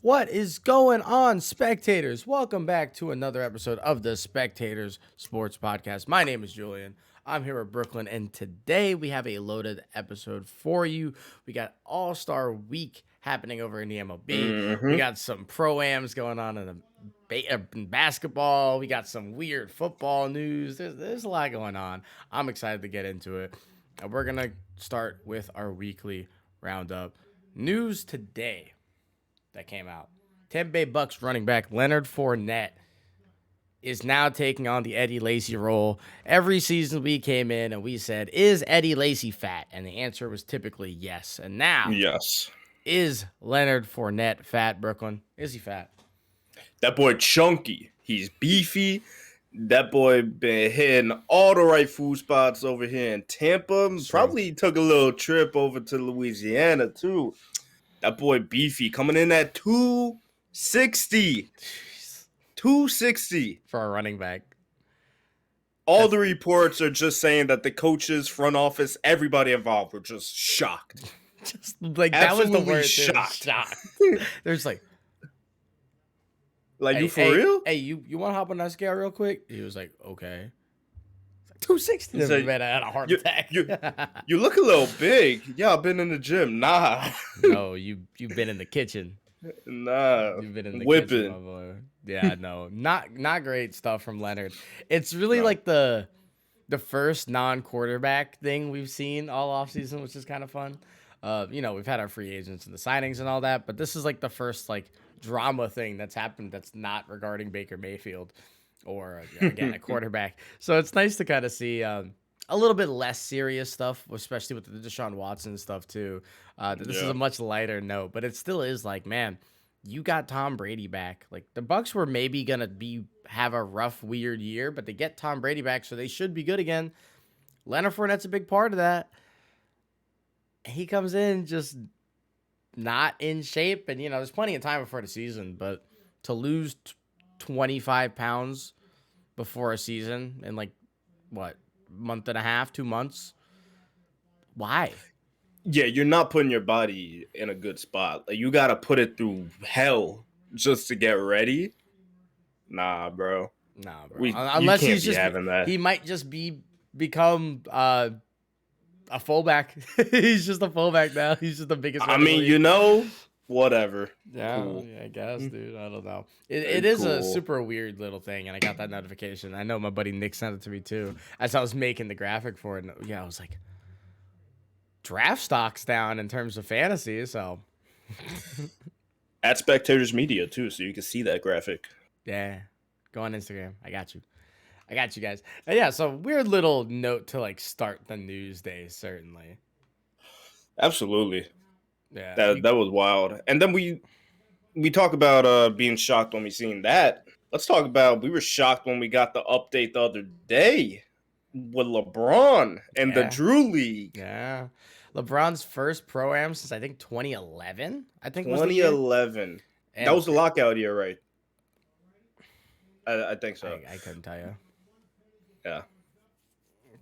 What is going on, spectators? Welcome back to another episode of the Spectators Sports Podcast. My name is Julian. I'm here with Brooklyn, and today we have a loaded episode for you. We got All-Star Week happening over in the MLB. We got some pro-ams going on in basketball. We got some weird football news. There's a lot going on. I'm excited to get into it. We're going to start with our weekly roundup. News today that came out. Tampa Bay Bucks running back Leonard Fournette is now taking on the Eddie Lacy role. Every season we came in and we said, is Eddie Lacy fat? And the answer was typically yes. And now, yes. Is Leonard Fournette fat, Brooklyn? Is he fat? That boy chunky. He's beefy. That boy been hitting all the right food spots over here in Tampa. Probably took a little trip over to Louisiana too. That boy beefy coming in at 260. 260 for a running back. All the reports are just saying that the coaches, front office, everybody involved were just shocked. Just like absolutely that was the word. Shocked. There's like you for real? Hey, you want to hop on that scale real quick? He was like, okay. 260. He's like, man, I had a heart attack. You look a little big. Yeah, I've been in the gym. Nah. No, you've been in the kitchen. Nah. You've been in the whipping. kitchen, my boy. Yeah, no. Not great stuff from Leonard. It's really like the first non-quarterback thing we've seen all offseason, which is kind of fun. We've had our free agents and the signings and all that, but this is like the first like drama thing that's happened that's not regarding Baker Mayfield or again a quarterback. So it's nice to kind of see a little bit less serious stuff, especially with the Deshaun Watson stuff too. This is a much lighter note, but it still is like, man, you got Tom Brady back. Like the Bucs were maybe gonna have a rough, weird year, but they get Tom Brady back, so they should be good again. Leonard Fournette's a big part of that. He comes in just not in shape, and there's plenty of time before the season, but to lose 25 pounds before a season in like what, month and a half, 2 months? Why? Yeah, you're not putting your body in a good spot. Like you gotta put it through hell just to get ready. Nah, bro. Unless he's just having that. He might just become a fullback. He's just a fullback now. He's just the biggest. I mean, whatever. Yeah, cool. I guess, dude. I don't know. It is a super weird little thing, and I got that notification. I know my buddy Nick sent it to me too. As I was making the graphic for it, and I was like, draft stock's down in terms of fantasy. So at Spectators Media too, so you can see that graphic. Yeah, go on Instagram. I got you guys. And yeah, so weird little note to like start the news day, certainly. Absolutely. Yeah. That was wild. And then we talk about being shocked when we seen that. Let's talk about we were shocked when we got the update the other day with LeBron and the Drew League. Yeah. LeBron's first pro-am since I think 2011. 2011. That was the lockout year, right? I think so. I couldn't tell you. Yeah.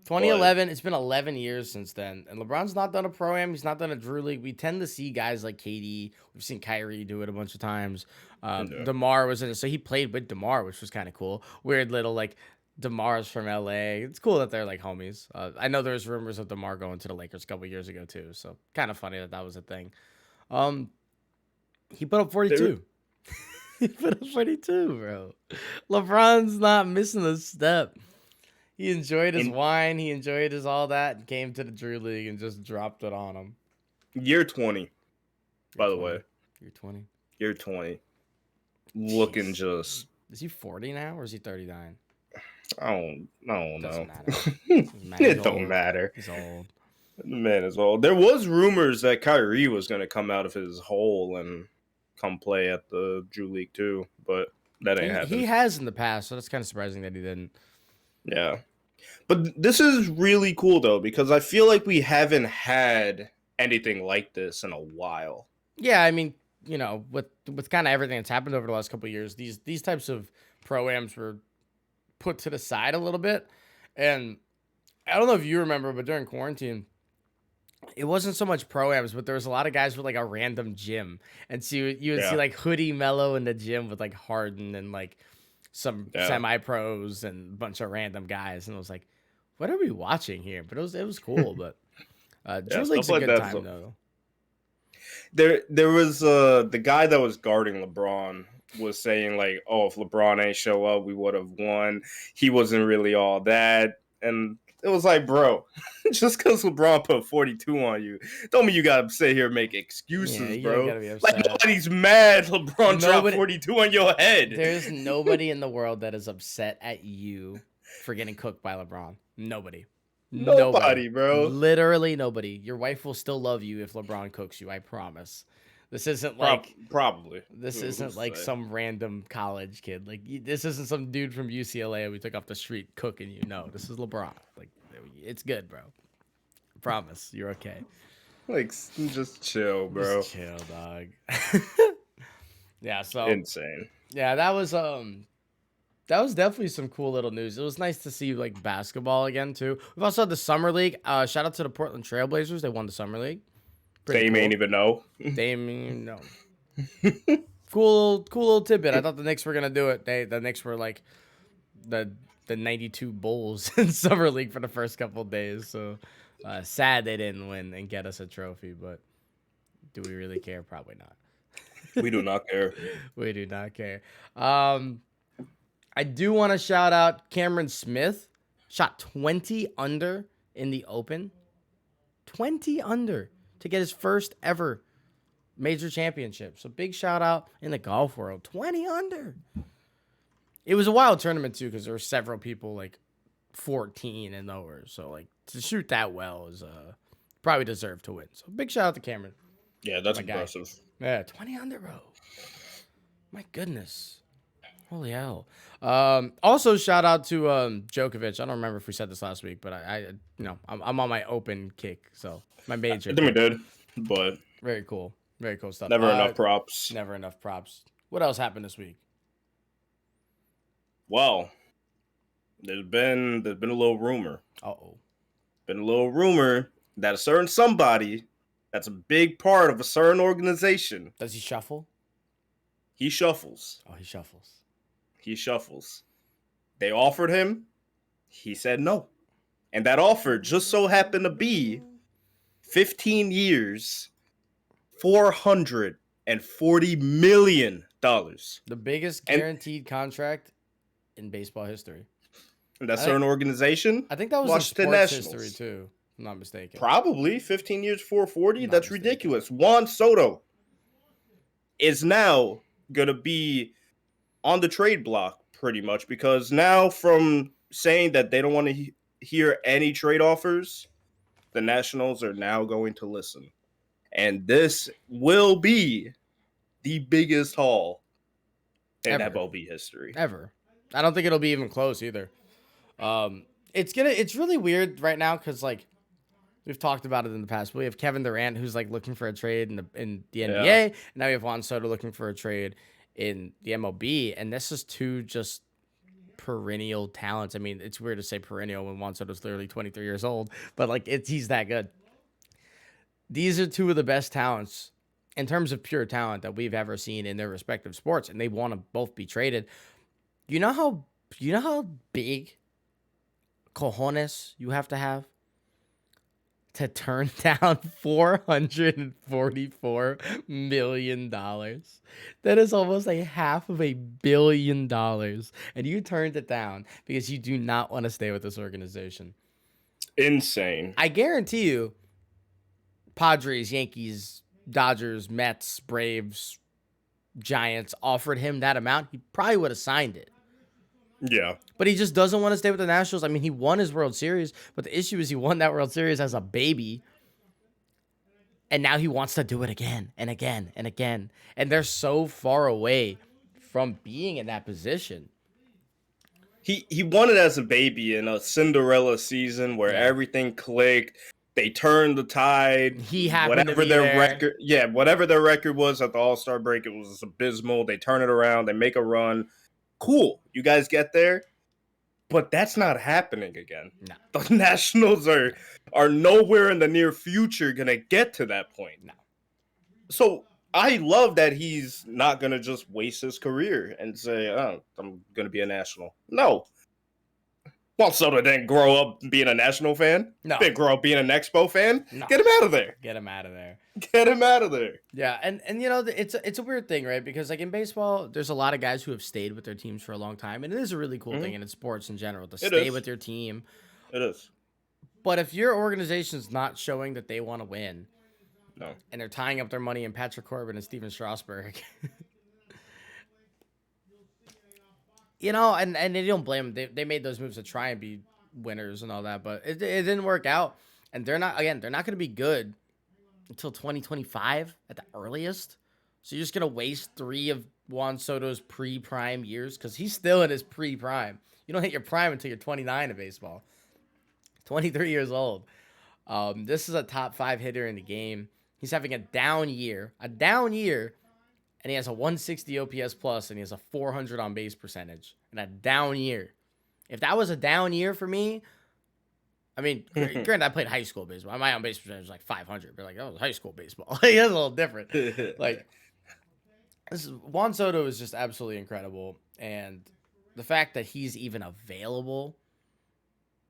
2011, it's been 11 years since then. And LeBron's not done a Pro-Am. He's not done a Drew League. We tend to see guys like KD. We've seen Kyrie do it a bunch of times. DeMar was in it. So he played with DeMar, which was kind of cool. Weird little, like, DeMar's from LA. It's cool that they're, like, homies. I know there's rumors of DeMar going to the Lakers a couple years ago, too. So kind of funny that was a thing. He put up 42. He put up 42, bro. LeBron's not missing a step. He enjoyed his wine. He enjoyed his all that and came to the Drew League and just dropped it on him. Year 20, by the way. Year 20. Year 20. Looking just... Is he 40 now or is he 39? I don't know. Doesn't matter. It don't matter. He's old. The man is old. There was rumors that Kyrie was going to come out of his hole and come play at the Drew League too, but that ain't happened. He has in the past, so that's kind of surprising that he didn't. Yeah. But this is really cool, though, because I feel like we haven't had anything like this in a while. Yeah, I mean, with kind of everything that's happened over the last couple of years, these types of pro-ams were put to the side a little bit. And I don't know if you remember, but during quarantine, it wasn't so much pro-ams, but there was a lot of guys with like a random gym. And so you would see Yeah, like Hoodie Mello in the gym with like Harden and like some yeah. semi-pros and a bunch of random guys. And it was like, what are we watching here? But it was cool. But Yeah, Drew stuff League's a like good that. time though. There was the guy that was guarding LeBron was saying like, oh, if LeBron ain't show up, we would have won. He wasn't really all that, and it was like, bro, just because LeBron put 42 on you, don't mean you gotta sit here and make Yeah, excuses, you don't bro. gotta be Like upset. nobody's mad. LeBron dropped Nobody, 42 on your head. there's nobody in the world that is upset at you for getting cooked by LeBron. Nobody. Nobody. Nobody, bro. Literally nobody. Your wife will still love you if LeBron cooks you, I promise. This isn't like Probably. this Who's isn't to like say? some random college kid. Like this isn't some dude from UCLA we took off the street cooking you. No, this is LeBron. Like it's good, bro. Promise. You're okay. Like, just chill, bro. Just chill, dog. Yeah, so Insane. yeah, that was definitely some cool little news. It was nice to see like basketball again too. We've also had the summer league. Shout out to the Portland Trailblazers. They won the summer league. Pretty They ain't even know. They mean no. Cool little tidbit. I thought the Knicks were gonna do it. The Knicks were like the 92 Bulls in summer league for the first couple of days. So sad they didn't win and get us a trophy. But do we really care? Probably not. We do not care. We do not care. I do want to shout out Cameron Smith. Shot 20 under in the Open. 20 under to get his first ever major championship. So big shout out in the golf world. 20 under. It was a wild tournament too because there were several people like 14 and lower. So like to shoot that well is probably deserved to win. So big shout out to Cameron. Yeah, that's My guy. impressive. Yeah, 20 under, bro. My goodness. Holy hell. Also shout out to Djokovic. I don't remember if we said this last week, but I'm on my Open kick, so my major. I think we did, but Very cool stuff. never enough props. Never enough props. What else happened this week? Well, there's been a little rumor. Uh-oh. Been a little rumor that a certain somebody that's a big part of a certain organization. Does he shuffle? He shuffles. Oh, he shuffles. He shuffles. They offered him. He said no. And that offer just so happened to be 15 years, $440 million. The biggest guaranteed contract in baseball history. And that certain organization? I think that was in Washington sports Nationals. history too, if I'm not mistaken. Probably 15 years, 440. Not That's mistaken. ridiculous. Juan Soto is now going to be on the trade block pretty much because now from saying that they don't want to hear any trade offers, the Nationals are now going to listen. And this will be the biggest haul in Ever. MLB history. Ever. I don't think it'll be even close either. It's really weird right now because like we've talked about it in the past. We have Kevin Durant who's like looking for a trade in the NBA, and now we have Juan Soto looking for a trade in the MLB, and this is two just perennial talents. I mean, it's weird to say perennial when Juan Soto's literally 23 years old, but like he's that good. These are two of the best talents in terms of pure talent that we've ever seen in their respective sports, and they want to both be traded. You know how big cojones you have to turn down $444 million. That is almost like $500 million. And you turned it down because you do not want to stay with this organization. Insane. I guarantee you, Padres, Yankees, Dodgers, Mets, Braves, Giants offered him that amount, he probably would have signed it. Yeah. But he just doesn't want to stay with the Nationals. I mean, he won his World Series, but the issue is he won that World Series as a baby. And now he wants to do it again and again and again. And they're so far away from being in that position. He won it as a baby in a Cinderella season where everything clicked. They turned the tide. He happened to be record, whatever their record was at the All-Star break, it was abysmal. They turn it around. They make a run. Cool. You guys get there. But that's not happening again. No. The Nationals are nowhere in the near future going to get to that point. No. So I love that he's not going to just waste his career and say, oh, I'm going to be a National. No. Juan Soto didn't grow up being a National fan. No. Didn't grow up being an Expo fan. No. Get him out of there. Get him out of there. Get him out of there. Yeah, and you know, it's a weird thing, right? Because like in baseball, there's a lot of guys who have stayed with their teams for a long time, and it is a really cool thing, and in sports in general to stay with your team. It is. But if your organization's not showing that they want to win, no, and they're tying up their money in Patrick Corbin and Steven Strasburg, you know, and they don't blame them. They made those moves to try and be winners and all that, but it didn't work out, and they're not going to be good until 2025 at the earliest. So you're just going to waste 3 of Juan Soto's pre-prime years because he's still in his pre-prime. You don't hit your prime until you're 29 in baseball. 23 years old. This is a top 5 hitter in the game. He's having a down year, and he has a 160 OPS plus, and he has a 400 on base percentage, and a down year. If that was a down year for me, I mean, granted, I played high school baseball. My on base percentage was like 500, but like that was high school baseball. Like, that's a little different. Like, Juan Soto is just absolutely incredible, and the fact that he's even available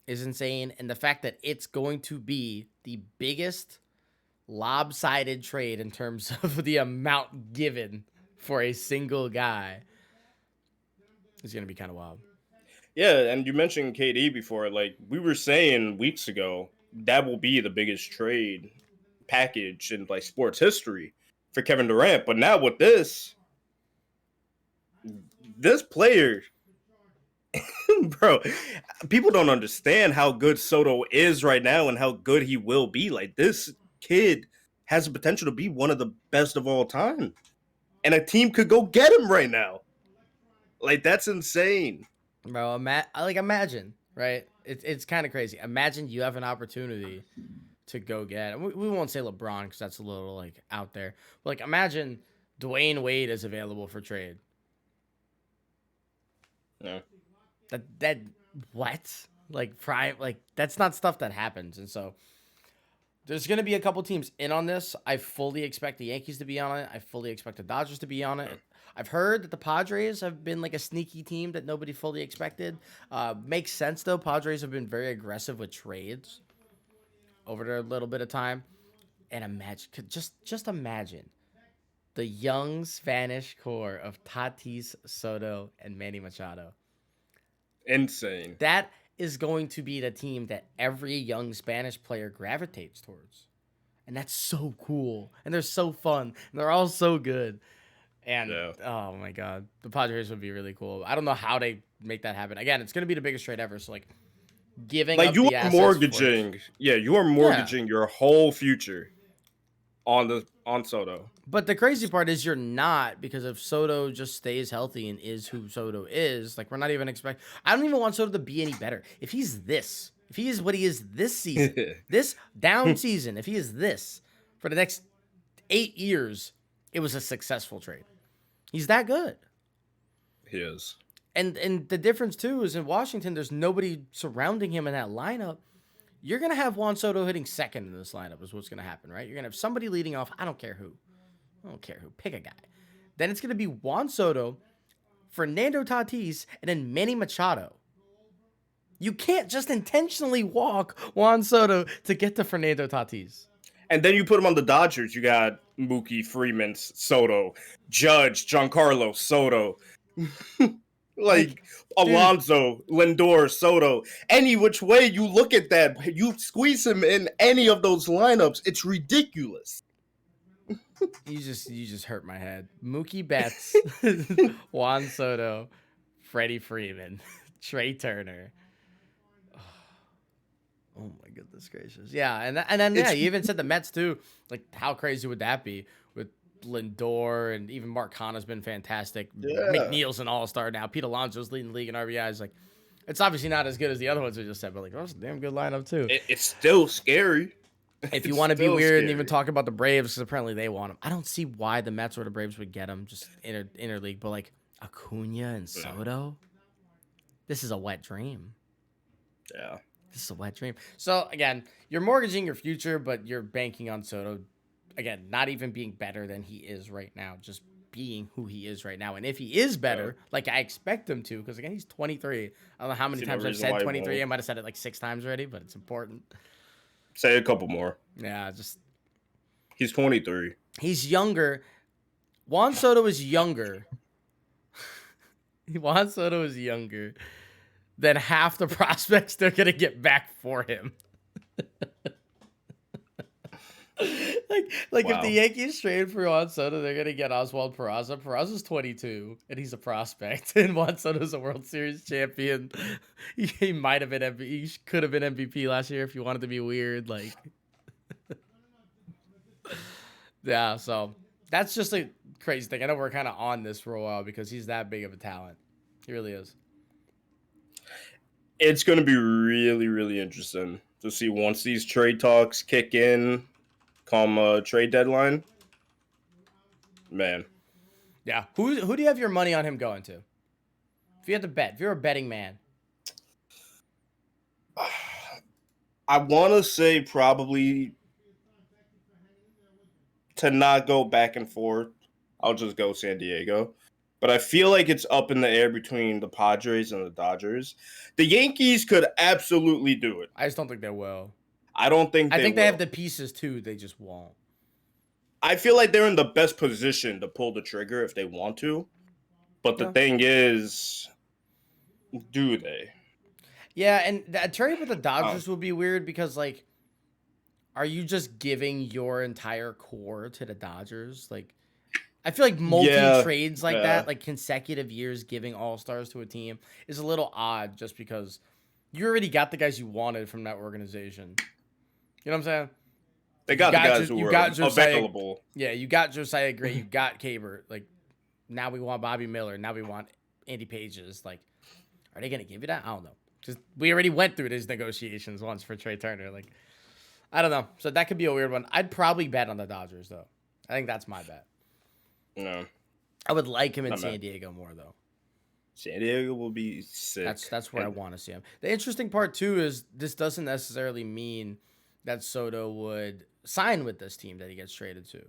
is insane, and the fact that it's going to be the biggest lopsided trade in terms of the amount given for a single guy is going to be kind of wild. Yeah, and you mentioned KD before. Like, we were saying weeks ago, that will be the biggest trade package in, like, sports history for Kevin Durant. But now with this player, bro, people don't understand how good Soto is right now and how good he will be. Like, this kid has the potential to be one of the best of all time. And a team could go get him right now. Like, that's insane. Bro, imagine, right? It's kind of crazy. Imagine you have an opportunity to go get, and we won't say LeBron because that's a little like out there. But like, imagine Dwayne Wade is available for trade. Yeah. That what? Like prime, like that's not stuff that happens, and so there's gonna be a couple teams in on this. I fully expect the Yankees to be on it. I fully expect the Dodgers to be on it. I've heard that the Padres have been like a sneaky team that nobody fully expected. Makes sense though. Padres have been very aggressive with trades over their little bit of time. And imagine, just imagine the young Spanish core of Tatis, Soto, and Manny Machado. Insane. That is going to be the team that every young Spanish player gravitates towards. And that's so cool. And they're so fun. And they're all so good. And, Oh, my God. The Padres would be really cool. I don't know how they make that happen. Again, it's going to be the biggest trade ever. So, like, giving like up you the are mortgaging. You are mortgaging your whole future on Soto. But the crazy part is you're not, because if Soto just stays healthy and is who Soto is, like, we're not even expecting. I don't even want Soto to be any better. If he is what he is this season, this down season, if he is this for the next 8 years, it was a successful trade. He's that good. He is. And the difference, too, is in Washington, there's nobody surrounding him in that lineup. You're going to have Juan Soto hitting second in this lineup is what's going to happen, right? You're going to have somebody leading off. I don't care who. Pick a guy. Then it's going to be Juan Soto, Fernando Tatis, and then Manny Machado. You can't just intentionally walk Juan Soto to get to Fernando Tatis. And then you put him on the Dodgers. You got Mookie, Freeman, Soto, Judge, Giancarlo, Soto, like Alonso, Lindor, Soto. Any which way you look at that, you squeeze him in any of those lineups, it's ridiculous. You just hurt my head. Mookie Betts, Juan Soto, Freddie Freeman, Trey Turner. Oh my goodness gracious. Yeah, and then you even said the Mets too. Like, how crazy would that be with Lindor, and even Mark Canha's been fantastic. Yeah. McNeil's an all-star now. Pete Alonso's leading the league in RBIs. Like, it's obviously not as good as the other ones we just said, but like, that's a damn good lineup too. It's still scary. If you want to be weird and even talk about the Braves, because apparently they want him. I don't see why the Mets or the Braves would get him, just interleague. But like Acuna and Soto, This is a wet dream. Yeah. This is a wet dream. So again, you're mortgaging your future, but you're banking on Soto. Again, not even being better than he is right now, just being who he is right now. And if he is better, like I expect him to, because again, he's 23. I don't know how many times I've said 23. I might have said it like 6 times already, but it's important. Say a couple more. Yeah, just he's 23. He's younger. Juan Soto is younger. Juan Soto is younger than half the prospects they're gonna get back for him. like wow. If the Yankees trade for Juan Soto, they're gonna get Oswald Peraza. Peraza's 22 and he's a prospect, and Juan Soto's a World Series champion. He might have been he could have been MVP last year if you wanted to be weird. Like, yeah. So that's just a crazy thing. I know we're kind of on this for a while because he's that big of a talent. He really is. It's going to be really, really interesting to see once these trade talks kick in, come trade deadline. Man. Yeah. Who do you have your money on him going to? If you had to bet, if you're a betting man. I want to say probably to not go back and forth, I'll just go San Diego. But I feel like it's up in the air between the Padres and the Dodgers. The Yankees could absolutely do it. I just don't think they will. I think they have the pieces too. They just won't. I feel like they're in the best position to pull the trigger if they want to. But the thing is, do they? Yeah, and a trade with the Dodgers would be weird because, like, are you just giving your entire core to the Dodgers? Like, I feel like multi-trades like that, like consecutive years giving all-stars to a team, is a little odd just because you already got the guys you wanted from that organization. You know what I'm saying? They got the guys who were available. Yeah, you got Josiah Gray, you got Kabert. Like, now we want Bobby Miller. Now we want Andy Pages. Like, are they going to give you that? I don't know. Because we already went through these negotiations once for Trey Turner. Like, I don't know. So that could be a weird one. I'd probably bet on the Dodgers, though. I think that's my bet. No. I would like him in San Diego more, though. San Diego will be sick. That's where I want to see him. The interesting part, too, is this doesn't necessarily mean that Soto would sign with this team that he gets traded to.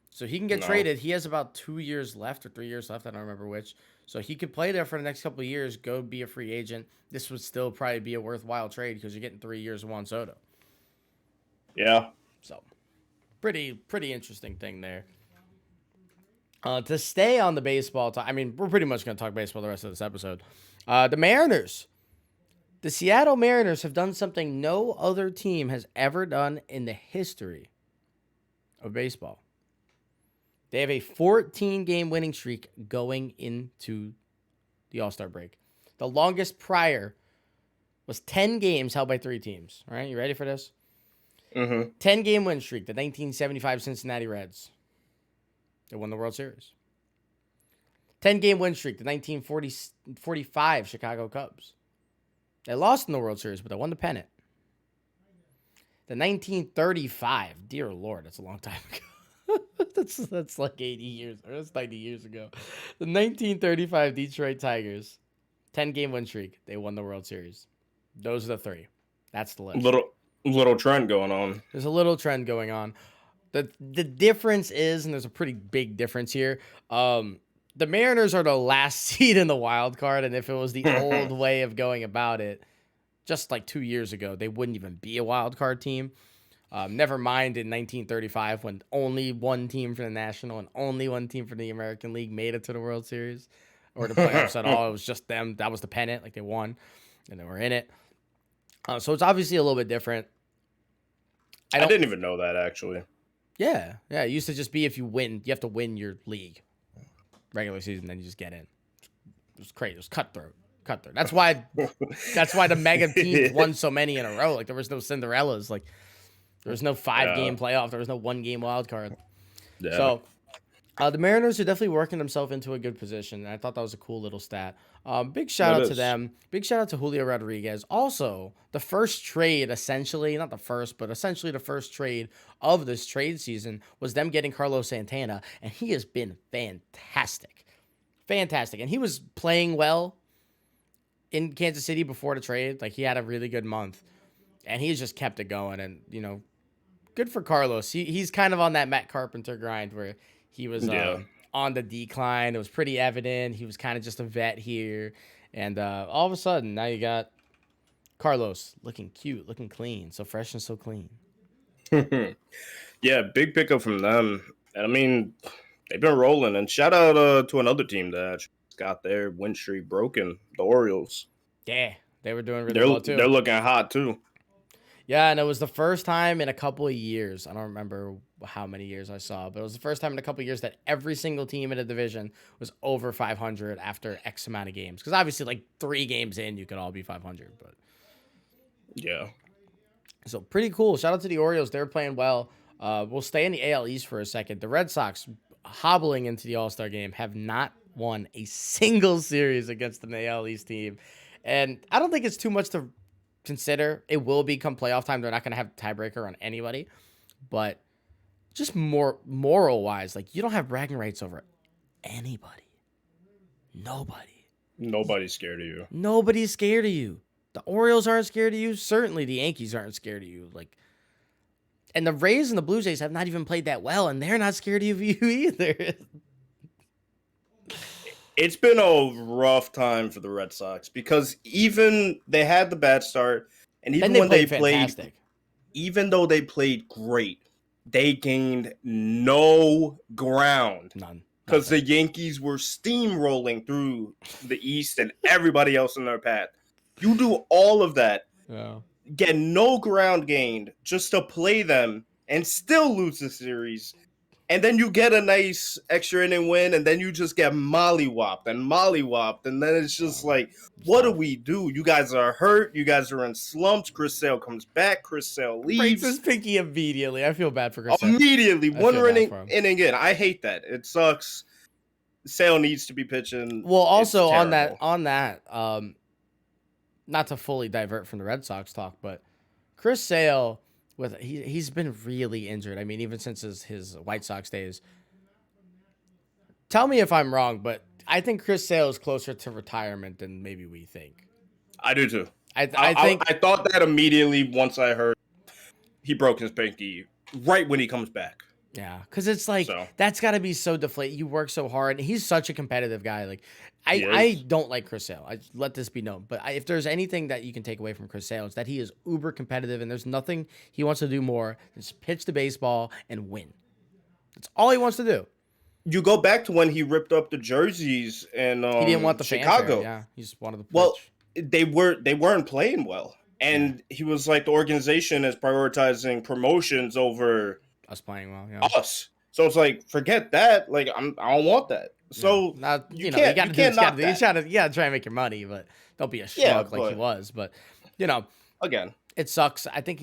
So he can get traded. He has about 2 years left or 3 years left. I don't remember which. So he could play there for the next couple of years, go be a free agent. This would still probably be a worthwhile trade because you're getting 3 years of Juan Soto. Yeah. So pretty interesting thing there. To stay on the baseball talk, I mean, we're pretty much going to talk baseball the rest of this episode. The Mariners. The Seattle Mariners have done something no other team has ever done in the history of baseball. They have a 14-game winning streak going into the All-Star break. The longest prior was 10 games held by 3 teams. All right, you ready for this? 10-game win streak, the 1975 Cincinnati Reds. They won the World Series. 10-game win streak, the 1945 Chicago Cubs. They lost in the World Series, but they won the pennant. The 1935, dear Lord, that's a long time ago. that's like 80 years, or that's 90 years ago. The 1935 Detroit Tigers, 10-game win streak. They won the World Series. Those are the 3. That's the list. Little trend going on. There's a little trend going on. The difference is, and there's a pretty big difference here, the Mariners are the last seed in the wild card, and if it was the old way of going about it, just like 2 years ago, they wouldn't even be a wild card team. Never mind in 1935 when only one team for the National and only one team for the American League made it to the World Series or the playoffs at all. It was just them. That was the pennant. Like, they won, and they were in it. So it's obviously a little bit different. I didn't even know that, actually. Yeah. It used to just be if you win, you have to win your league. Regular season, then you just get in. It was crazy. It was cutthroat. That's why the mega teams won so many in a row. Like, there was no Cinderellas. Like, there was no 5-game playoff. There was no 1-game wild card. Yeah. So the Mariners are definitely working themselves into a good position. And I thought that was a cool little stat. Big shout out to them. Big shout out to Julio Rodriguez. Also, the first trade, essentially, not the first, but essentially the first trade of this trade season was them getting Carlos Santana. And he has been fantastic. And he was playing well in Kansas City before the trade. Like, he had a really good month, and he's just kept it going. And, good for Carlos. He's kind of on that Matt Carpenter grind where he was Yeah. on the decline. It was pretty evident. He was kind of just a vet here. And all of a sudden, now you got Carlos looking cute, looking clean. So fresh and so clean. Yeah, big pickup from them. And I mean, they've been rolling. And shout out to another team that actually got their win streak broken, the Orioles. Yeah, they were doing really well too. They're looking hot too. Yeah, and it was the first time in a couple of years. I don't remember how many years I saw, but it was the first time in a couple of years that every single team in a division was over 500 after X amount of games. Because obviously, like 3 games in, you could all be 500. But yeah, so pretty cool. Shout out to the Orioles; they're playing well. We'll stay in the AL East for a second. The Red Sox, hobbling into the All-Star game, have not won a single series against an AL East team, and I don't think it's too much to consider. It will be come playoff time. They're not going to have tiebreaker on anybody, but just more moral wise, like you don't have bragging rights over anybody. nobody's scared of you. Nobody's scared of you. The Orioles aren't scared of you. Certainly the Yankees aren't scared of you. Like, and the Rays and the Blue Jays have not even played that well, and they're not scared of you either. It's been a rough time for the Red Sox because even they had the bad start, and even when they played, even though they played great, they gained no ground. None. Because the Yankees were steamrolling through the East and everybody else in their path. You do all of that, get no ground gained just to play them and still lose the series. And then you get a nice extra inning win, and then you just get mollywopped. And then it's just like, what do we do? You guys are hurt. You guys are in slumps. Chris Sale comes back. Chris Sale leaves. Breaks his pinky immediately. I feel bad for Chris Sale. Immediately. One inning in. I hate that. It sucks. Sale needs to be pitching. Well, also on that, not to fully divert from the Red Sox talk, but Chris Sale, he's been really injured. I mean, even since his White Sox days. Tell me if I'm wrong, but I think Chris Sale is closer to retirement than maybe we think. I do too. I think I thought that immediately once I heard he broke his pinky right when he comes back. Yeah, because it's like, that's got to be so deflating. You work so hard. He's such a competitive guy. Like, I don't like Chris Sale. Let this be known. But if there's anything that you can take away from Chris Sale, it's that he is uber competitive, and there's nothing he wants to do more than just pitch the baseball and win. That's all he wants to do. You go back to when he ripped up the jerseys and he didn't want the Chicago. Fanfare. Yeah, he just wanted the pitch. Well, they weren't playing well, and he was like, the organization is prioritizing promotions over us playing well, us. So it's like, forget that. Like, I don't want that. So you gotta try and make your money, but don't be a schmuck like he was. But again, it sucks. I think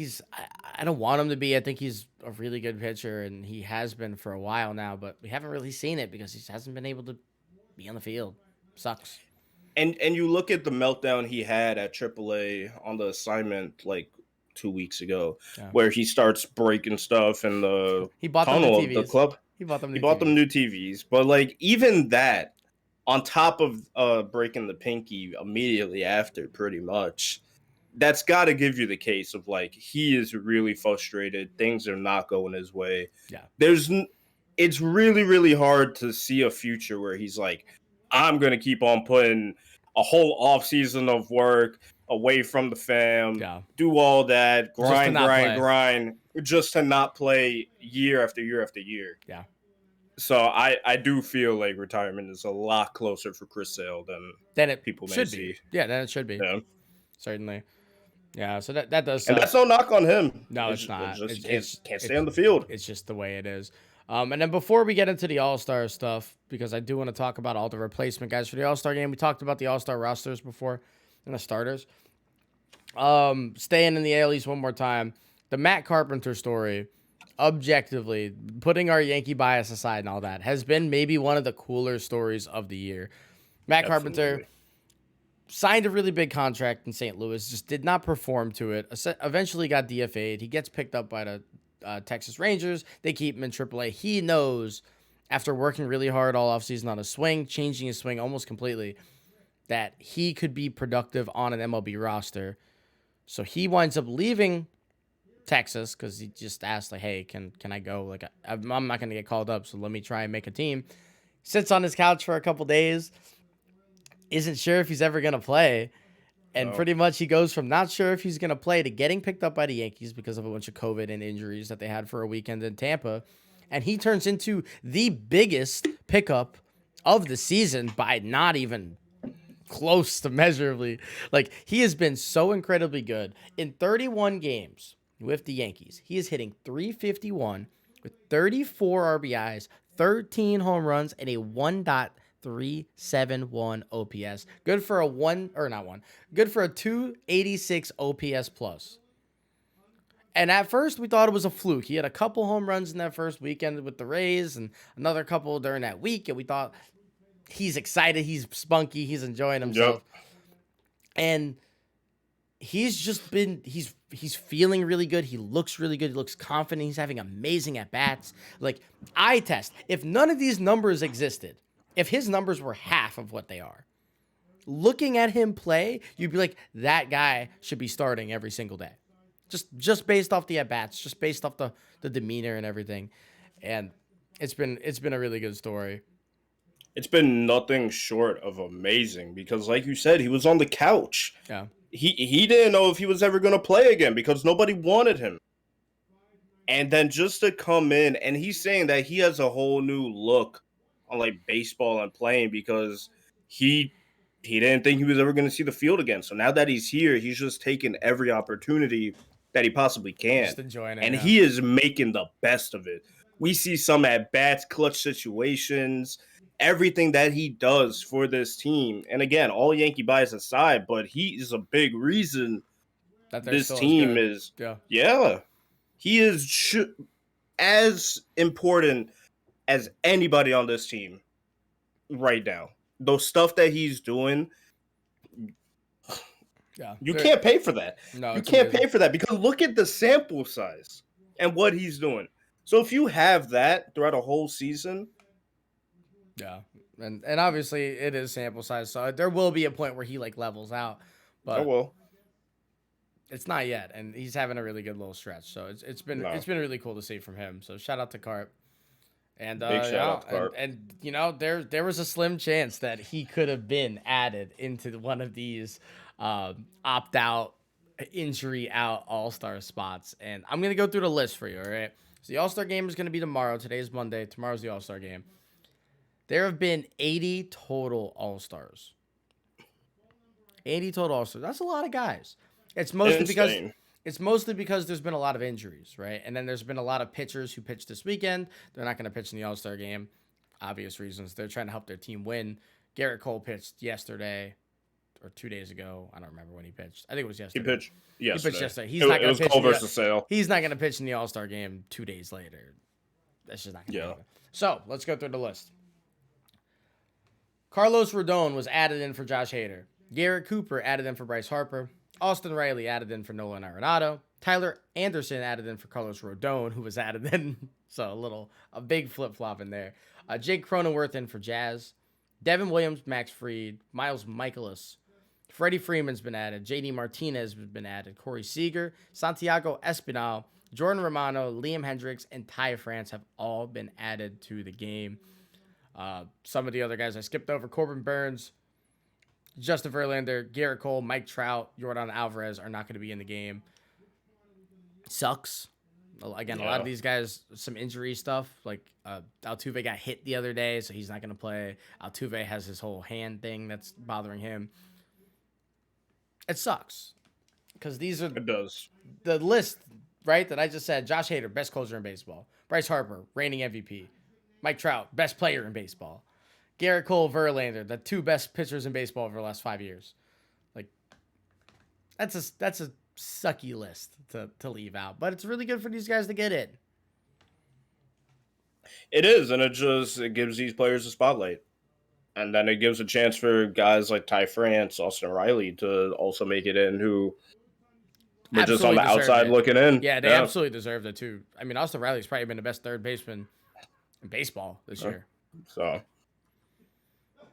I don't want him to be. I think he's a really good pitcher, and he has been for a while now. But we haven't really seen it because he hasn't been able to be on the field. Sucks. And you look at the meltdown he had at AAA on the assignment like 2 weeks ago, where he starts breaking stuff in the tunnel of the club. He bought them new TVs. But like, even that, on top of breaking the pinky immediately after, pretty much, that's got to give you the case of like, he is really frustrated. Things are not going his way. Yeah, it's really, really hard to see a future where he's like, I'm gonna keep on putting a whole off season of work away from the fam, do all that, grind, just to not play year after year after year. Yeah. So I do feel like retirement is a lot closer for Chris Sale than people may see. Yeah, then it should be. Yeah. Certainly. Yeah, so that does suck. And that's no knock on him. No, it's not. It can't stay on the field. It's just the way it is. And then before we get into the All-Star stuff, because I do want to talk about all the replacement guys for the All-Star game. We talked about the All-Star rosters before and the starters. Staying in the AL East one more time. The Matt Carpenter story, objectively, putting our Yankee bias aside and all that, has been maybe one of the cooler stories of the year. Matt Carpenter signed a really big contract in St. Louis, just did not perform to it. Eventually got DFA'd. He gets picked up by the Texas Rangers. They keep him in AAA. He knows, after working really hard all offseason on his swing, changing his swing almost completely, that he could be productive on an MLB roster. So he winds up leaving Texas because he just asked, like, hey, can I go? Like, I'm not going to get called up, so let me try and make a team. Sits on his couch for a couple days, isn't sure if he's ever going to play. And pretty much he goes from not sure if he's going to play to getting picked up by the Yankees because of a bunch of COVID and injuries that they had for a weekend in Tampa. And he turns into the biggest pickup of the season by not even close to measurably. Like, he has been so incredibly good. In 31 games with the Yankees, he is hitting .351 with 34 RBIs, 13 home runs, and a 1.371 OPS. Good for a good for a 286 OPS plus. And at first, we thought it was a fluke. He had a couple home runs in that first weekend with the Rays and another couple during that week. And we thought, he's excited, he's spunky, he's enjoying himself. Yep. And he's just been, he's feeling really good. He looks really good. He looks confident. He's having amazing at-bats. Like, eye test. If none of these numbers existed, if his numbers were half of what they are, looking at him play, you'd be like, that guy should be starting every single day. Just based off the at-bats, just based off the demeanor and everything. And it's been a really good story. It's been nothing short of amazing because, like you said, he was on the couch. Yeah. He didn't know if he was ever going to play again because nobody wanted him. And then just to come in, and he's saying that he has a whole new look on, like, baseball and playing because he didn't think he was ever going to see the field again. So now that he's here, he's just taking every opportunity that he possibly can. Just enjoying it. And he is making the best of it. We see some at-bats, clutch situations, everything that he does for this team. And again, all Yankee bias aside, but he is a big reason that this team is. Yeah. He is as important as anybody on this team right now. Those stuff that he's doing, you can't pay for that. No, you can't pay for that because look at the sample size and what he's doing. So if you have that throughout a whole season. Yeah. And obviously it is sample size, so there will be a point where he, like, levels out. But it's not yet, and he's having a really good little stretch. So it's been really cool to see from him. So shout out to Carp. And big shout out to Carp. And you know, there was a slim chance that he could have been added into one of these opt out, injury out All-Star spots. And I'm gonna go through the list for you. All right. So the All-Star game is gonna be tomorrow. Today's Monday. Tomorrow's the All-Star game. There have been 80 total All-Stars. 80 total All-Stars. That's a lot of guys. It's mostly because there's been a lot of injuries, right? And then there's been a lot of pitchers who pitched this weekend. They're not going to pitch in the All-Star game. Obvious reasons. They're trying to help their team win. Garrett Cole pitched yesterday or 2 days ago. I don't remember when he pitched. I think it was yesterday. He pitched yesterday. He's not going to pitch. Cole versus Sale. He's not going to pitch in the All-Star game 2 days later. That's just not going to happen. So let's go through the list. Carlos Rodon was added in for Josh Hader. Garrett Cooper added in for Bryce Harper. Austin Riley added in for Nolan Arenado. Tyler Anderson added in for Carlos Rodon, who was added in. So a big flip-flop in there. Jake Cronenworth in for Jazz. Devin Williams, Max Fried. Miles Michaelis. Freddie Freeman's been added. JD Martinez has been added. Corey Seager. Santiago Espinal. Jordan Romano. Liam Hendricks. And Ty France have all been added to the game. Some of the other guys I skipped over, Corbin Burns, Justin Verlander, Garrett Cole, Mike Trout, Yordan Alvarez are not going to be in the game. Sucks. Again, a lot of these guys, some injury stuff. Like Altuve got hit the other day, so he's not going to play. Altuve has his whole hand thing that's bothering him. It sucks. Because these are the list, right, that I just said. Josh Hader, best closer in baseball. Bryce Harper, reigning MVP. Mike Trout, best player in baseball. Garrett Cole, Verlander, the 2 best pitchers in baseball over the last 5 years. Like, that's a sucky list to leave out, but it's really good for these guys to get in. It is, and it gives these players a spotlight, and then it gives a chance for guys like Ty France, Austin Riley to also make it in, who were just on the outside looking in. Yeah, they absolutely deserved it too. I mean, Austin Riley's probably been the best third baseman in baseball this year. So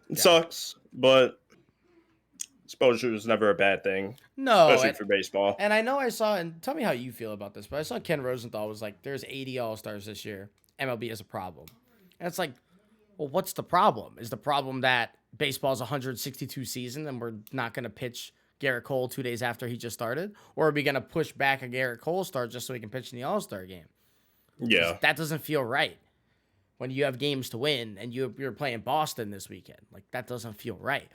it sucks, but Exposure is never a bad thing, No, especially for baseball. and I know I saw, and tell me how you feel about this, but I saw Ken Rosenthal was like, there's 80 All-Stars this year. MLB is a problem. And it's like, well, what's the problem? Is the problem that baseball's 162 season and we're not going to pitch Garrett Cole 2 days after he just started? Or are we going to push back a Garrett Cole start just so he can pitch in the All-Star game? Yeah. That doesn't feel right. When you have games to win and you're playing Boston this weekend, like that doesn't feel right.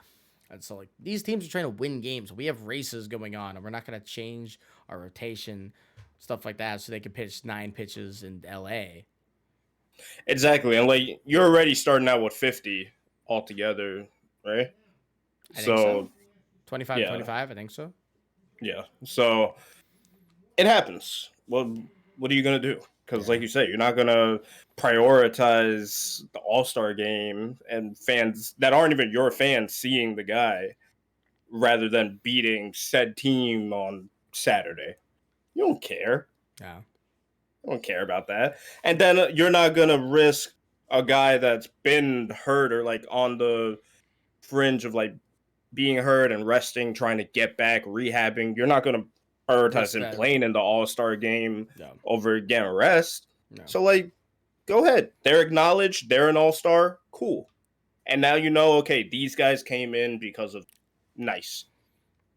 And so like these teams are trying to win games. We have races going on, and we're not going to change our rotation, stuff like that, so they can pitch 9 pitches in LA. Exactly. And like you're already starting out with 50 altogether, right? I think so. 25, 25, I think so. Yeah. So it happens. Well, what are you going to do? Because, like you said, you're not going to prioritize the All-Star game and fans that aren't even your fans seeing the guy rather than beating said team on Saturday. You don't care. Yeah. You don't care about that. And then you're not going to risk a guy that's been hurt or like on the fringe of like being hurt and resting, trying to get back, rehabbing. You're not going to prioritize him playing in the All-Star game over getting rest. No. So, like, go ahead. They're acknowledged. They're an All-Star. Cool. And now you know, okay, these guys came in because of nice.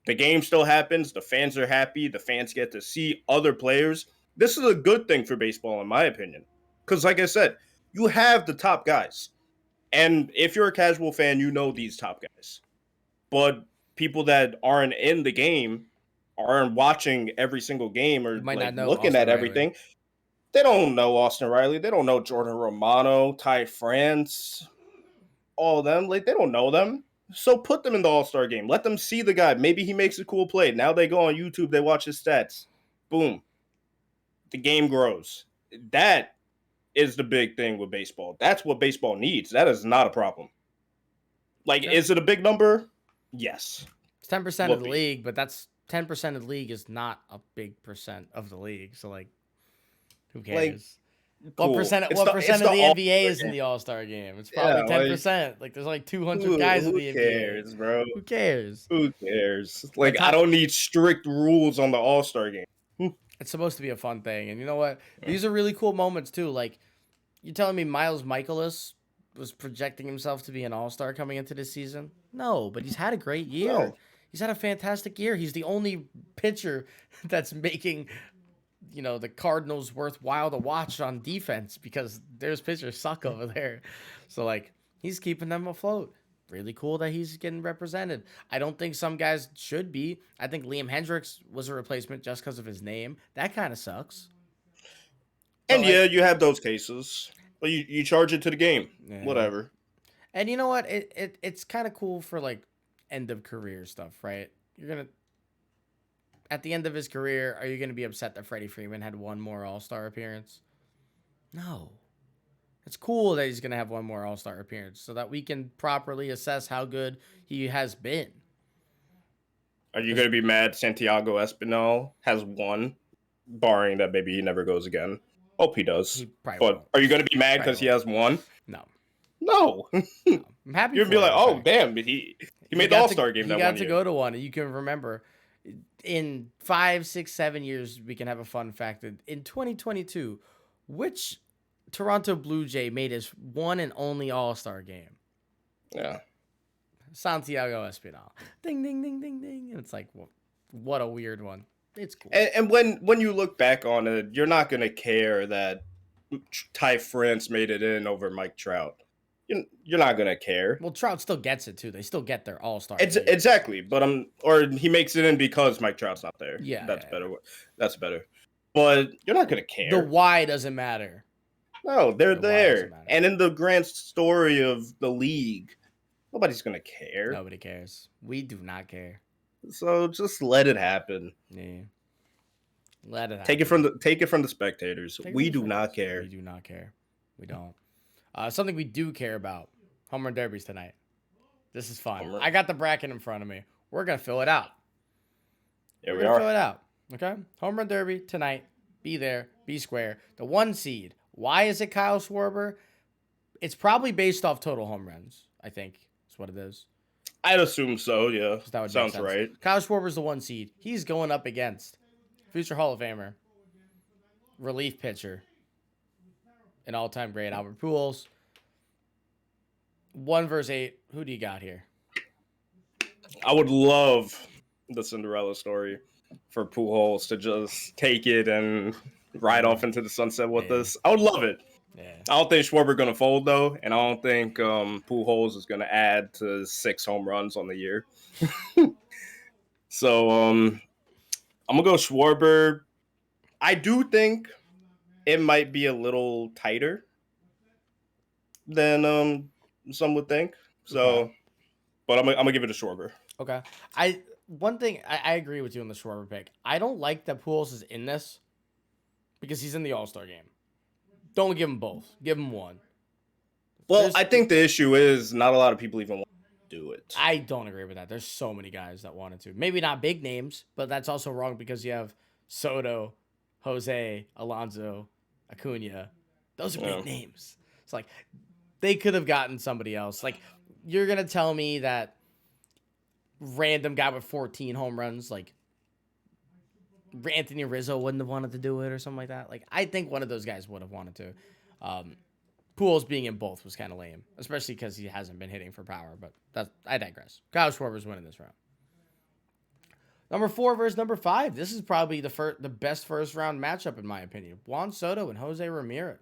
The game still happens. The fans are happy. The fans get to see other players. This is a good thing for baseball, in my opinion. Because, like I said, you have the top guys. And if you're a casual fan, you know these top guys. But people that aren't in the game, aren't watching every single game or like looking at everything, they don't know Austin Riley. They don't know Jordan Romano, Ty France, all of them. Like, they don't know them. So put them in the All-Star game. Let them see the guy. Maybe he makes a cool play. Now they go on YouTube. They watch his stats. Boom. The game grows. That is the big thing with baseball. That's what baseball needs. That is not a problem. Like, is it a big number? Yes. It's 10% of the league, but that's 10% of the league is not a big percent of the league. So, like, who cares? Like, cool. What percent of the NBA is in the All-Star game? It's probably 10%. Like, there's like 200 guys in the NBA. Who cares, bro? Who cares? Who cares? Like, I don't need strict rules on the All-Star game. It's supposed to be a fun thing. And you know what? These are really cool moments, too. Like, you're telling me Miles Michaelis was projecting himself to be an All-Star coming into this season? No, but he's had a great year. No. He's had a fantastic year. He's the only pitcher that's making, the Cardinals worthwhile to watch on defense because their pitchers suck over there. So, like, he's keeping them afloat. Really cool that he's getting represented. I don't think some guys should be. I think Liam Hendricks was a replacement just because of his name. That kind of sucks. And you have those cases. But you charge it to the game. Yeah. Whatever. And you know what? It's kind of cool for, like, end of career stuff, right? You're going to, at the end of his career, are you going to be upset that Freddie Freeman had one more All-Star appearance? No. It's cool that he's going to have one more All-Star appearance so that we can properly assess how good he has been. Are you going to be mad Santiago Espinal has one, barring that maybe he never goes again? Hope he does. He but won't. Are you going to be mad because he has one? No. No. I'm happy. You'll be like, oh, damn, he made the All-Star game that one year. He got to go to one, and you can remember. In 5, 6, 7 years, we can have a fun fact. In 2022, which Toronto Blue Jay made his one and only All-Star game? Yeah. Santiago Espinal. Ding, ding, ding, ding, ding. And it's like, well, what a weird one. It's cool. And when you look back on it, you're not going to care that Ty France made it in over Mike Trout. You're not going to care. Well, Trout still gets it, too. They still get their All-Star. Exactly. But or he makes it in because Mike Trout's not there. Yeah. That's better. That's better. But you're not going to care. The why doesn't matter. No, they're there. And in the grand story of the league, nobody's going to care. Nobody cares. We do not care. So just let it happen. Yeah. Let it happen. Take it from the spectators. We do not care. We do not care. We don't. Something we do care about. Home run derbies tonight. This is fun. I got the bracket in front of me. We're going to fill it out. Yeah, we are. Fill it out. Okay? Home run derby tonight. Be there. Be square. The 1 seed. Why is it Kyle Schwarber? It's probably based off total home runs, I think. That's what it is. I'd assume so. Yeah, That would make sounds sense. right. Kyle Schwarber's the 1 seed. He's going up against future Hall of Famer, relief pitcher, an all-time great Albert Pujols. 1 versus 8. Who do you got here? I would love the Cinderella story for Pujols to just take it and ride off into the sunset with us. I would love it. Yeah. I don't think Schwarber gonna fold though, and I don't think Pujols is gonna add to 6 home runs on the year. So I'm gonna go Schwarber. I do think it might be a little tighter than some would think. So, Okay. but I'm gonna give it a Schwarber. Okay. One thing I agree with you on the Schwarber pick. I don't like that Pujols is in this because he's in the All-Star game. Don't give him both. Give him one. Well, I think the issue is not a lot of people even want to do it. I don't agree with that. There's so many guys that wanted to. Maybe not big names, but that's also wrong because you have Soto, Jose, Alonso, Acuna. Those are big names. It's like they could have gotten somebody else. Like you're going to tell me that random guy with 14 home runs, like Anthony Rizzo wouldn't have wanted to do it or something like that. Like I think one of those guys would have wanted to. Pujols being in both was kind of lame, especially because he hasn't been hitting for power. But I digress. Kyle Schwarber's winning this round. Number 4 versus number 5. This is probably the best first round matchup in my opinion. Juan Soto and Jose Ramirez.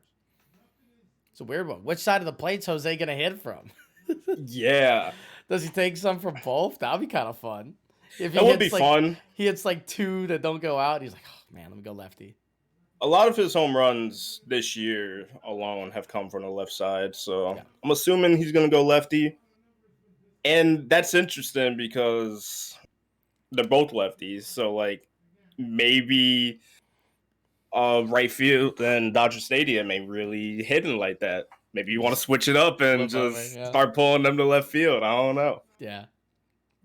It's a weird one. Which side of the plate's Jose gonna hit from? Yeah. Does he take some from both? That would be kind of fun. If that would be fun. He hits like 2 that don't go out. He's like, oh man, let me go lefty. A lot of his home runs this year alone have come from the left side, so yeah. I'm assuming he's going to go lefty. And that's interesting because they're both lefties, so like maybe right field and Dodger Stadium ain't really hitting like that. Maybe you want to switch it up and just start pulling them to left field. I don't know. Yeah.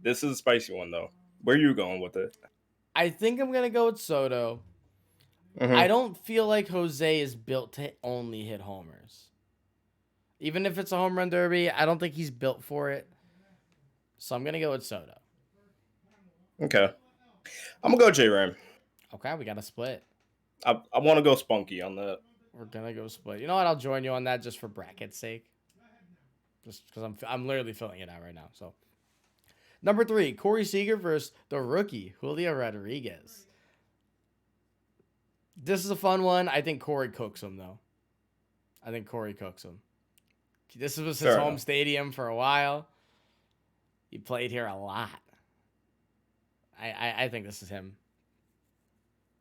This is a spicy one, though. Where are you going with it? I think I'm going to go with Soto. I don't feel like Jose is built to only hit homers. Even if it's a home run derby, I don't think he's built for it. So I'm going to go with Soto. Okay. I'm going to go J-Ram. Okay, we got a split. I want to go spunky on that. We're going to go split. You know what? I'll join you on that just for bracket's sake. Just because I'm literally filling it out right now. So, number 3, Corey Seager versus the rookie, Julio Rodriguez. This is a fun one. I think Corey cooks him, though. This was his home stadium for a while. He played here a lot. I think this is him.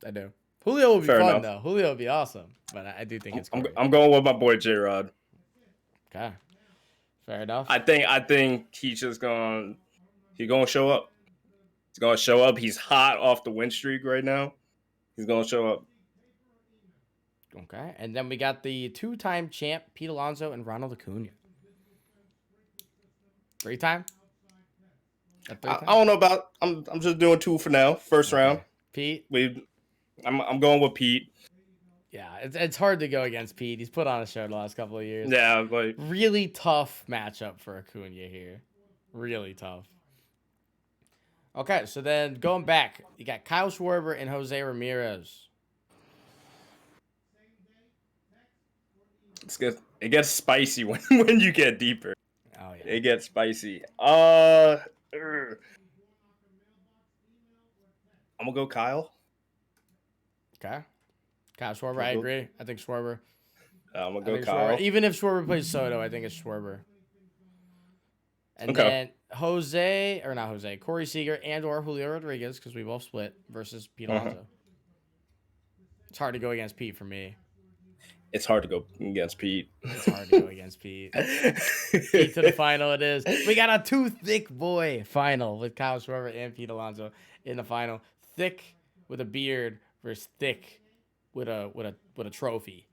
I do. Julio will be fun, though. Julio will be awesome. But I do think it's Corey. I'm going with my boy J-Rod. Okay. Fair enough. I think he's just going to show up. He's going to show up. He's hot off the win streak right now. He's going to show up. Okay, and then we got the 2-time champ Pete Alonso and Ronald Acuna. 3-time? I don't know about. I'm just doing 2 for now. First round. Pete. I'm going with Pete. Yeah, it's hard to go against Pete. He's put on a show the last couple of years. Yeah, like really tough matchup for Acuna here. Really tough. Okay, so then going back, you got Kyle Schwarber and Jose Ramirez. It's good. It gets spicy when you get deeper. Oh yeah. It gets spicy. I'm gonna go Kyle. Okay. Kyle Schwarber, I agree. I think Schwarber. I'm gonna go Kyle. Schwarber. Even if Schwarber plays Soto, I think it's Schwarber. And then Corey Seager and or Julio Rodriguez, because we both split, versus Pete Alonso. It's hard to go against Pete for me. It's hard to go against Pete. It's hard to go against Pete. Pete to the final it is. We got a 2 thick boy final with Kyle Schwarber and Pete Alonso in the final. Thick with a beard versus thick with a trophy.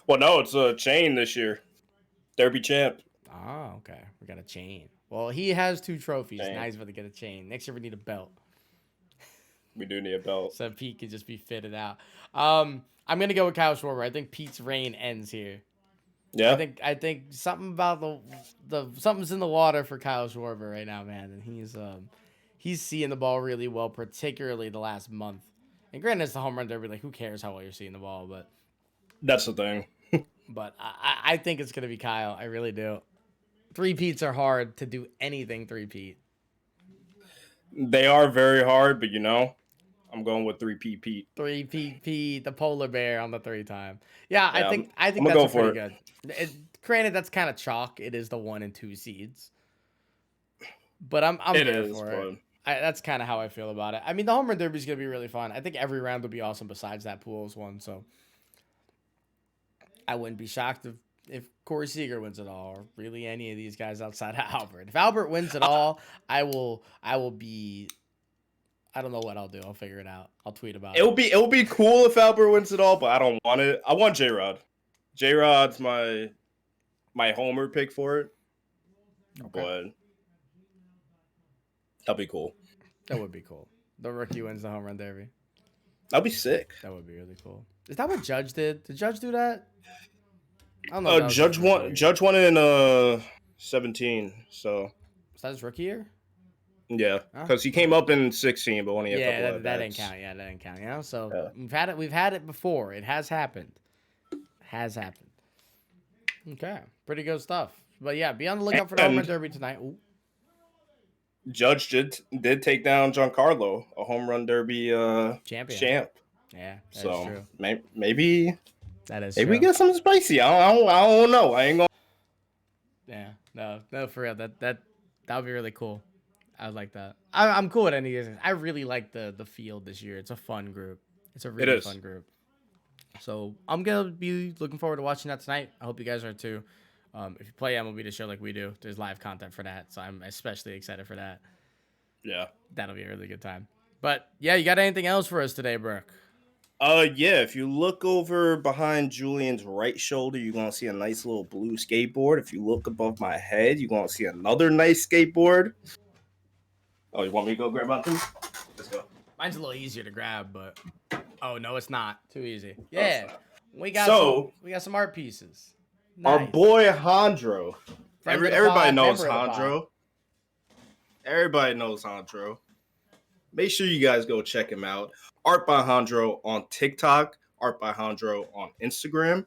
Well, no, it's a chain this year. Derby champ. Oh, okay. We got a chain. Well, he has 2 trophies. Now he's about to get a chain. Next year we need a belt. We do need a belt. So Pete can just be fitted out. I'm going to go with Kyle Schwarber. I think Pete's reign ends here. Yeah. I think something about the something's in the water for Kyle Schwarber right now, man, and he's seeing the ball really well, particularly the last month. And granted, it's the home run derby. Like, who cares how well you're seeing the ball? That's the thing. But I think it's gonna be Kyle. I really do. Three-peats are hard to do anything three-peat. They are very hard, but I'm going with 3P Pete. Three-peat, the polar bear on the 3-time. Yeah, Yeah, I I'm think gonna that's go a for pretty it. good. Granted, that's kind of chalk. It is the 1 and 2 seeds, but I'm It there is, for it. but That's kind of how I feel about it. I mean, the home run derby is gonna be really fun. I think every round will be awesome besides that pools one. So I wouldn't be shocked if Corey Seager wins it all, or really any of these guys outside of Albert. If Albert wins it all, I will be. I don't know what I'll do. I'll figure it out. I'll tweet about it. it'll be cool if Albert wins it all, but I don't want it. I want J-Rod. J-Rod's my homer pick for it. Okay. But that'll be cool. That would be cool. The rookie wins the home run derby. That'll be sick. That would be really cool. Is that what Judge did? Did Judge do that? I don't know. If that was Judge his rookie year. Judge won in 17. So Was that his rookie year? yeah, Huh? because he came up in 16, but only a couple Yeah, of that didn't bats. count. Yeah, that didn't count. You know, so Yeah. we've had it before. It has happened. Has happened. Okay, pretty good stuff. But yeah, be on the lookout for the home run And derby tonight. Ooh. Judge did take down Giancarlo, a home run derby Champion. champ. Yeah, that's So true. maybe That is maybe true. we get something spicy. I don't know. I ain't gonna. Yeah, no, for real. That would be really cool. I would like that. I'm cool with any of this. I really like the field this year. It's a fun group. It's a really is. fun group. So I'm gonna be looking forward to watching that tonight. I hope you guys are too. If you play MLB The Show like we do, there's live content for that. So I'm especially excited for that. Yeah. That'll be a really good time. But yeah, you got anything else for us today, Brooke? Yeah, if you look over behind Julian's right shoulder, you're gonna see a nice little blue skateboard. If you look above my head, you're gonna see another nice skateboard. Oh, you want me to go grab one too? Let's go. Mine's a little easier to grab, but oh no, it's not too easy. Yeah, we got some art pieces. Our Nice. boy Hondro. Friend of the Everybody pod, knows member of the pod. Hondro. Everybody knows Hondro. Make sure you guys go check him out. Art by Hondro on TikTok. Art by Hondro on Instagram.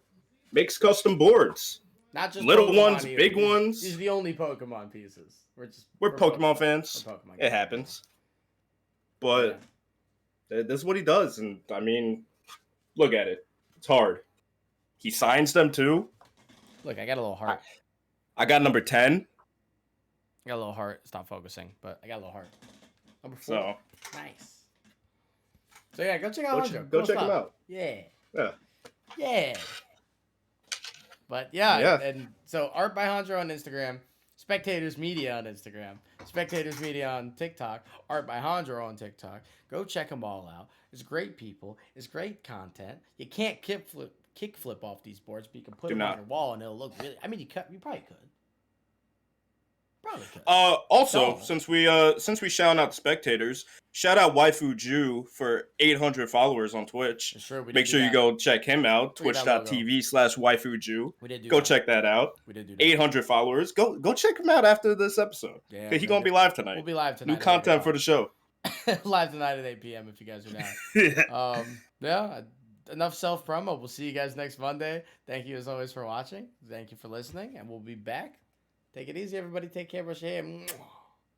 Makes custom boards. Not just Little Pokemon ones, either. big ones. These are the only Pokemon pieces. We're Pokemon fans. We're Pokemon It happens. But this is what he does. And I mean, look at it. It's hard. He signs them too. Look, I got a little heart. I got number 10. I got a little heart. Stop focusing, but I got a little heart. Number 4. So Nice. So yeah, go check out Hondro. go Cool check him stuff. out. Yeah. Yeah. Yeah. But yeah, Yeah. and so Art by Hondro on Instagram, Spectators Media on Instagram, Spectators Media on TikTok, Art by Hondro on TikTok. Go check them all out. It's great people. It's great content. You can't kick flip off these boards, but you can put them on your wall and it'll look really. I mean, you probably could. Probably could. Also, since we shout out spectators, shout out Waifu Ju for 800 followers on Twitch. Sure, Make sure you go check him out. Twitch.tv/Waifuju. We did do go that. check that out. We did do that. 800 followers. Go check him out after this episode. Yeah, He's gonna be live tonight. We'll be live tonight. New content for the show. Live tonight at 8 p.m. if you guys are down. Yeah. Enough self promo. We'll see you guys next Monday. Thank you as always for watching. Thank you for listening, and we'll be back. Take it easy, everybody. Take care. Brush your hair.